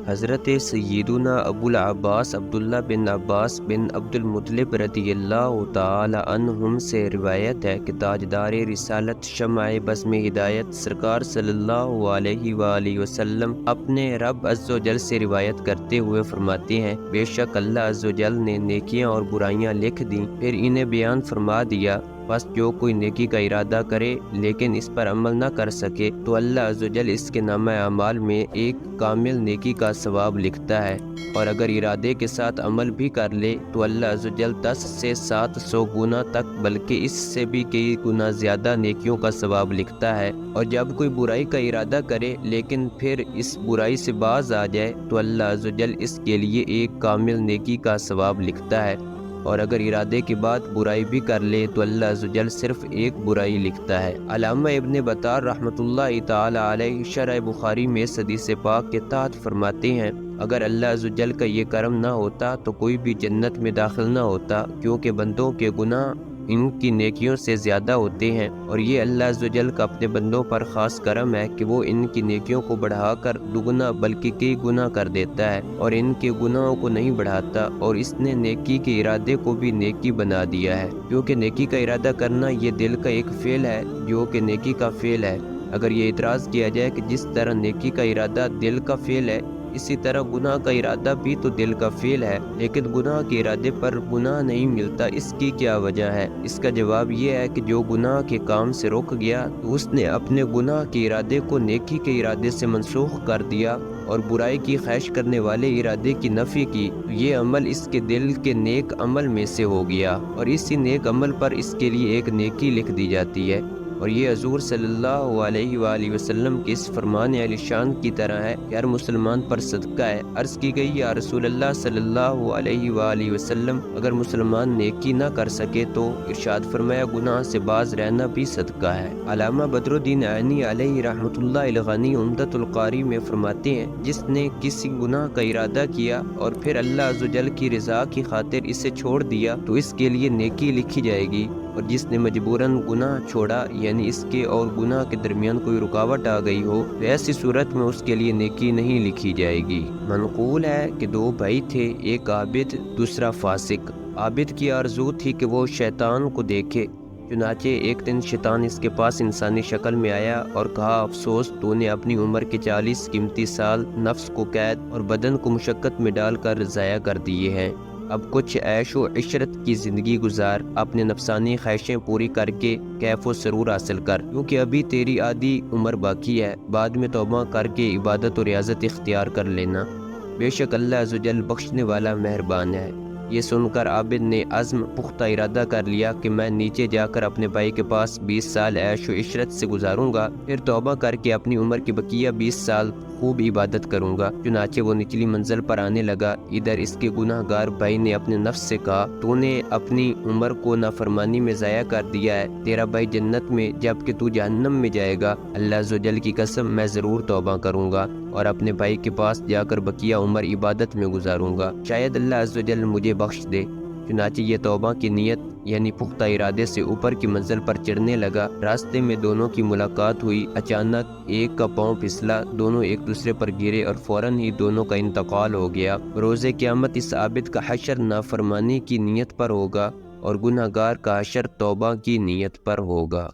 حضرت سیدنا ابو العباس عبداللہ بن عباس بن عبد المطلب رضی اللہ تعالی عنہم سے روایت ہے کہ تاجدار رسالت شمع بزم ہدایت سرکار صلی اللہ علیہ وآلہ وسلم اپنے رب عز و جل سے روایت کرتے ہوئے فرماتے ہیں، بے شک اللہ عز و جل نے نیکیاں اور برائیاں لکھ دیں، پھر انہیں بیان فرما دیا، بس جو کوئی نیکی کا ارادہ کرے لیکن اس پر عمل نہ کر سکے تو اللہ عز و جل اس کے نامہ اعمال میں ایک کامل نیکی کا ثواب لکھتا ہے، اور اگر ارادے کے ساتھ عمل بھی کر لے تو اللہ عز و جل 10 سے 700 گنا تک بلکہ اس سے بھی کئی گنا زیادہ نیکیوں کا ثواب لکھتا ہے، اور جب کوئی برائی کا ارادہ کرے لیکن پھر اس برائی سے باز آ جائے تو اللہ عز و جل اس کے لیے ایک کامل نیکی کا ثواب لکھتا ہے، اور اگر ارادے کے بعد برائی بھی کر لے تو اللہ عز و جل صرف ایک برائی لکھتا ہے۔ علامہ ابن بطار رحمۃ اللہ تعالی علیہ شرح بخاری میں حدیث پاک کے تحت فرماتے ہیں، اگر اللہ عز و جل کا یہ کرم نہ ہوتا تو کوئی بھی جنت میں داخل نہ ہوتا، کیونکہ بندوں کے گناہ ان کی نیکیوں سے زیادہ ہوتے ہیں، اور یہ اللہ عز و جل کا اپنے بندوں پر خاص کرم ہے کہ وہ ان کی نیکیوں کو بڑھا کر دگنا بلکہ کئی گنا کر دیتا ہے اور ان کے گناہوں کو نہیں بڑھاتا، اور اس نے نیکی کے ارادے کو بھی نیکی بنا دیا ہے، کیونکہ نیکی کا ارادہ کرنا یہ دل کا ایک فعل ہے جو کہ نیکی کا فعل ہے۔ اگر یہ اعتراض کیا جائے کہ جس طرح نیکی کا ارادہ دل کا فعل ہے اسی طرح گناہ کا ارادہ بھی تو دل کا فعل ہے، لیکن گناہ کے ارادے پر گناہ نہیں ملتا، اس کی کیا وجہ ہے؟ اس کا جواب یہ ہے کہ جو گناہ کے کام سے رک گیا تو اس نے اپنے گناہ کے ارادے کو نیکی کے ارادے سے منسوخ کر دیا اور برائی کی خواہش کرنے والے ارادے کی نفی کی، تو یہ عمل اس کے دل کے نیک عمل میں سے ہو گیا، اور اسی نیک عمل پر اس کے لیے ایک نیکی لکھ دی جاتی ہے، اور یہ حضور صلی اللہ علیہ وآلہ وسلم کے اس فرمان علی شان کی طرح ہے کہ ہر مسلمان پر صدقہ ہے۔ عرض کی گئی، یا رسول اللہ صلی اللہ علیہ وآلہ وسلم، اگر مسلمان نیکی نہ کر سکے تو ارشاد فرمایا گناہ سے باز رہنا بھی صدقہ ہے۔ علامہ بدر الدین عینی علیہ رحمۃ اللہ الغنی عمدۃ القاری میں فرماتے ہیں، جس نے کسی گناہ کا ارادہ کیا اور پھر اللہ عز و جل کی رضا کی خاطر اسے چھوڑ دیا تو اس کے لیے نیکی لکھی جائے گی، اور جس نے مجبوراً گناہ چھوڑا یعنی اس کے اور گناہ کے درمیان کوئی رکاوٹ آ گئی ہو تو ایسی صورت میں اس کے لیے نیکی نہیں لکھی جائے گی۔ منقول ہے کہ 2 بھائی تھے، ایک عابد دوسرا فاسق۔ عابد کی آرزو تھی کہ وہ شیطان کو دیکھے، چنانچہ ایک دن شیطان اس کے پاس انسانی شکل میں آیا اور کہا، افسوس، تو نے اپنی عمر کے 40 قیمتی سال نفس کو قید اور بدن کو مشقت میں ڈال کر ضائع کر دیے ہیں، اب کچھ عیش و عشرت کی زندگی گزار، اپنے نفسانی خواہشیں پوری کر کے کیف و سرور حاصل کر، کیونکہ ابھی تیری آدھی عمر باقی ہے، بعد میں توبہ کر کے عبادت و ریاضت اختیار کر لینا، بے شک اللہ عز و جل بخشنے والا مہربان ہے۔ یہ سن کر عابد نے عزم پختہ ارادہ کر لیا کہ میں نیچے جا کر اپنے بھائی کے پاس 20 سال عیش و عشرت سے گزاروں گا، پھر توبہ کر کے اپنی عمر کی بقیہ 20 سال خوب عبادت کروں گا۔ چنانچہ وہ نچلی منزل پر آنے لگا۔ ادھر اس کے گناہ گار بھائی نے اپنے نفس سے کہا، تو نے اپنی عمر کو نافرمانی میں ضائع کر دیا ہے، تیرا بھائی جنت میں جبکہ تو جہنم میں جائے گا، اللہ عز و جل کی قسم میں ضرور توبہ کروں گا اور اپنے بھائی کے پاس جا کر بقیہ عمر عبادت میں گزاروں گا، شاید اللہ عز و جل مجھے بخش دے۔ چنانچہ یہ توبہ کی نیت یعنی پختہ ارادے سے اوپر کی منزل پر چڑھنے لگا۔ راستے میں دونوں کی ملاقات ہوئی، اچانک ایک کا پاؤں پھسلا، دونوں ایک دوسرے پر گرے اور فوراً ہی دونوں کا انتقال ہو گیا۔ روز قیامت اس عابد کا حشر نافرمانی کی نیت پر ہوگا اور گناہ گار کا حشر توبہ کی نیت پر ہوگا۔